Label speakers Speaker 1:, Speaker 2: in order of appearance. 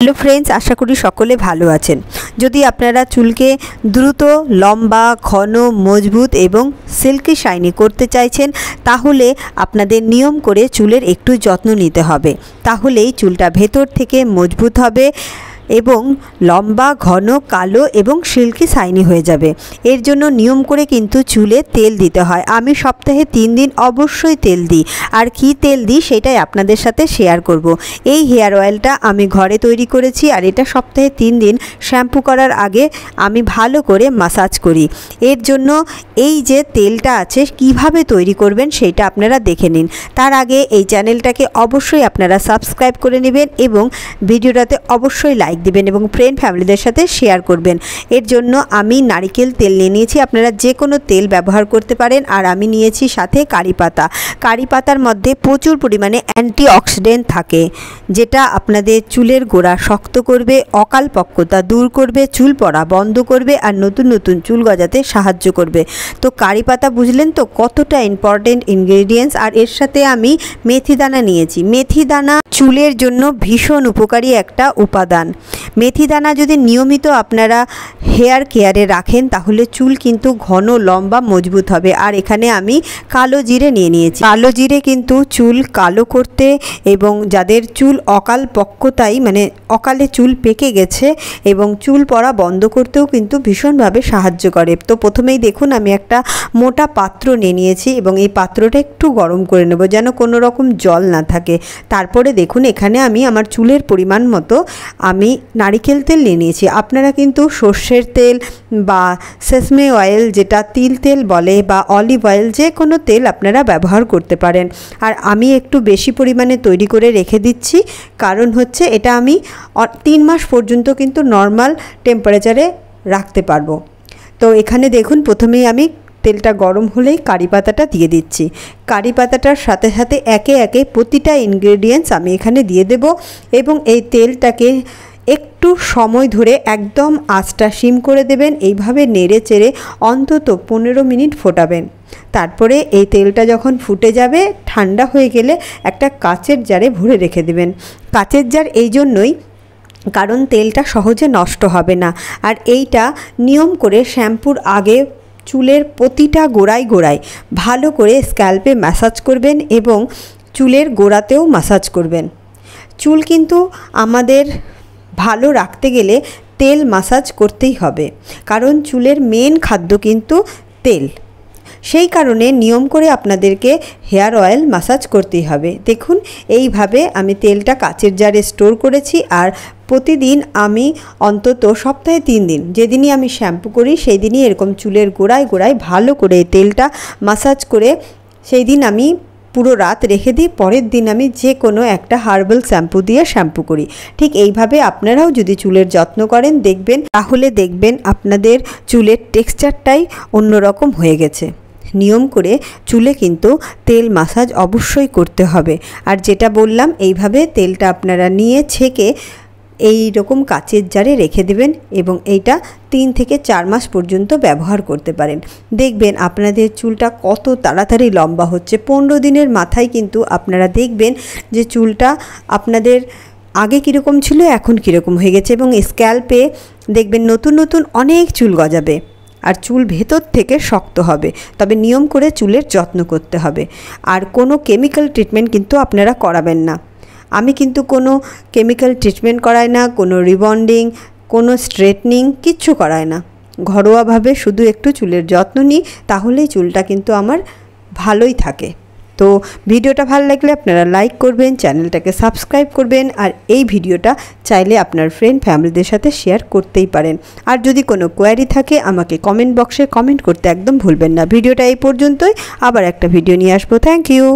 Speaker 1: Hello friends, আশা করি সকলে ভালো আছেন। যদি আপনারা চুলকে দ্রুত লম্বা, ঘন, মজবুত এবং সিল্কি শাইনি করতে চাইছেন, তাহলে আপনাদের নিয়ম করে চুলের একটু যত্ন নিতে হবে। তাহলেই চুলটা ভেতর থেকে মজবুত হবে এবং লম্বা, ঘন, কালো এবং সিল্কি শাইনি হয়ে যাবে। এর জন্য নিয়ম করে কিন্তু চুলে তেল দিতে হয়। আমি সপ্তাহে 3 দিন অবশ্যই তেল দিই। আর কি তেল দিই সেটাই আপনাদের সাথে শেয়ার করব। এই হেয়ার অয়েলটা আমি ঘরে তৈরি করেছি, আর এটা সপ্তাহে 3 দিন শ্যাম্পু করার আগে আমি ভালো করে মাসাজ করি। এর জন্য এই যে তেলটা আছে কিভাবে তৈরি করবেন সেটা আপনারা দেখে নিন। তার আগে এই চ্যানেলটাকে অবশ্যই আপনারা সাবস্ক্রাইব করে নেবেন এবং ভিডিওটাতে অবশ্যই লাইক দিবেন এবং ফ্রেন্ড ফ্যামিলিদের সাথে শেয়ার করবেন। এর জন্য আমি নারকেল তেল নিয়ে নিয়েছি, আপনারা যে কোনো তেল ব্যবহার করতে পারেন। আর আমি নিয়েছি সাথে কারি পাতা। কারি পাতার মধ্যে প্রচুর পরিমাণে অ্যান্টিঅক্সিডেন্ট থাকে, যেটা আপনাদের চুলের গোড়া শক্ত করবে, অকালপক্কতা দূর করবে, চুল পড়া বন্ধ করবে আর নতুন নতুন চুল গজাতে সাহায্য করবে। তো কারি পাতা বুঝলেন তো কতটা ইম্পর্টেন্ট ইনগ্রেডিয়েন্টস। আর এর সাথে আমি মেথি দানা নিয়েছি। মেথি দানা চুলের জন্য ভীষণ উপকারী একটা উপাদান। মেথি দানা যদি নিয়মিত আপনারা হেয়ার কেয়ারে রাখেন তাহলে চুল কিন্তু ঘন, লম্বা, মজবুত হবে। আর এখানে আমি কালো জিরে নিয়ে নিয়েছি। কালো জিরে কিন্তু চুল কালো করতে এবং যাদের চুল অকালপক্কতায় মানে অকালে চুল পেকে গেছে এবং চুল পড়া বন্ধ করতেও কিন্তু ভীষণভাবে সাহায্য করে। তো প্রথমেই দেখুন আমি একটা মোটা পাত্র নিয়ে নিয়েছি এবং এই পাত্রটা একটু গরম করে নেব যেন কোনো রকম জল না থাকে। তারপরে দেখুন এখানে আমি আমার চুলের পরিমাণ মতো আমি নারিকেল তেল নিয়ে নিয়েছি। আপনারা কিন্তু সর্ষের তেল বা সেসমে অয়েল, যেটা তিল তেল বলে, বা অলিভ অয়েল, যে কোনো তেল আপনারা ব্যবহার করতে পারেন। আর আমি একটু বেশি পরিমাণে তৈরি করে রেখে দিচ্ছি, কারণ হচ্ছে এটা আমি 3 মাস পর্যন্ত কিন্তু নর্মাল টেম্পারেচারে রাখতে পারবো। তো এখানে দেখুন প্রথমেই আমি তেলটা গরম হলেই কারি পাতাটা দিয়ে দিচ্ছি। কারি পাতাটার সাথে সাথে একে একে প্রতিটা ইনগ্রেডিয়েন্টস আমি এখানে দিয়ে দেব এবং এই তেলটাকে একটু সময় ধরে একদম আঁচটা সিম করে দেবেন। এইভাবে নেড়ে চেড়ে অন্তত 15 মিনিট ফোটাবেন। তারপরে এই তেলটা যখন ফুটে যাবে, ঠান্ডা হয়ে গেলে একটা কাচের জারে ভরে রেখে দেবেন। কাচের জার এই জন্যই কারণ তেলটা সহজে নষ্ট হবে না। আর এইটা নিয়ম করে শ্যাম্পুর আগে চুলের প্রতিটা গোড়ায় গোড়ায় ভালো করে স্ক্যাল্পে ম্যাসাজ করবেন এবং চুলের গোড়াতেও ম্যাসাজ করবেন। চুল কিন্তু আমাদের ভালো রাখতে গেলে তেল ম্যাসাজ করতেই হবে, কারণ চুলের মেন খাদ্য কিন্তু তেল। সেই কারণে নিয়ম করে আপনাদেরকে হেয়ার অয়েল ম্যাসাজ করতেই হবে। দেখুন এইভাবে আমি তেলটা কাচের জারে স্টোর করেছি। আর প্রতিদিন আমি অন্তত সপ্তাহে 3 দিন, যেদিনই আমি শ্যাম্পু করি সেই দিনই এরকম চুলের গোড়ায় গোড়ায় ভালো করে তেলটা ম্যাসাজ করে সেই দিন আমি পুরো রাত রেখে দিই। পরের দিন আমি যে কোনো একটা হার্বাল শ্যাম্পু দিয়ে শ্যাম্পু করি। ঠিক এইভাবে আপনারাও যদি চুলের যত্ন করেন তাহলে দেখবেন আপনাদের চুলের টেক্সচারটাই অন্যরকম হয়ে গেছে। নিয়ম করে চুলে কিন্তু তেল ম্যাসাজ অবশ্যই করতে হবে। আর যেটা বললাম এইভাবে তেলটা আপনারা নিয়ে ছেঁকে এই রকম কাচের জারে রেখে দেবেন এবং এইটা 3 থেকে 4 মাস পর্যন্ত ব্যবহার করতে পারেন। দেখবেন আপনাদের চুলটা কত তাড়াতাড়ি লম্বা হচ্ছে। 15 দিনের মাথায় কিন্তু আপনারা দেখবেন যে চুলটা আপনাদের আগে কীরকম ছিল এখন কীরকম হয়ে গেছে এবং স্ক্যাল্পে দেখবেন নতুন নতুন অনেক চুল গজাবে আর চুল ভেতর থেকে শক্ত হবে। তবে নিয়ম করে চুলের যত্ন করতে হবে। আর কোনো কেমিক্যাল ট্রিটমেন্ট কিন্তু আপনারা করাবেন না। আমি কিন্তু কোনো কেমিক্যাল ট্রিটমেন্ট করাই না, কোনো রিবন্ডিং, কোনো স্ট্রেটনিং কিচ্ছু করাই না। ঘরোয়াভাবে শুধু একটু চুলের যত্ন নিই, তাহলেই চুলটা কিন্তু আমার ভালোই থাকে। তো ভিডিওটা ভালো লাগলে আপনারা লাইক করবেন, চ্যানেলটাকে সাবস্ক্রাইব করবেন। আর এই ভিডিওটা চাইলে আপনার ফ্রেন্ড ফ্যামিলিদের সাথে শেয়ার করতেই পারেন। আর যদি কোনো কোয়ারি থাকে আমাকে কমেন্ট বক্সে কমেন্ট করতে একদম ভুলবেন না। ভিডিওটা এই পর্যন্তই, আবার একটা ভিডিও নিয়ে আসবো। Thank you.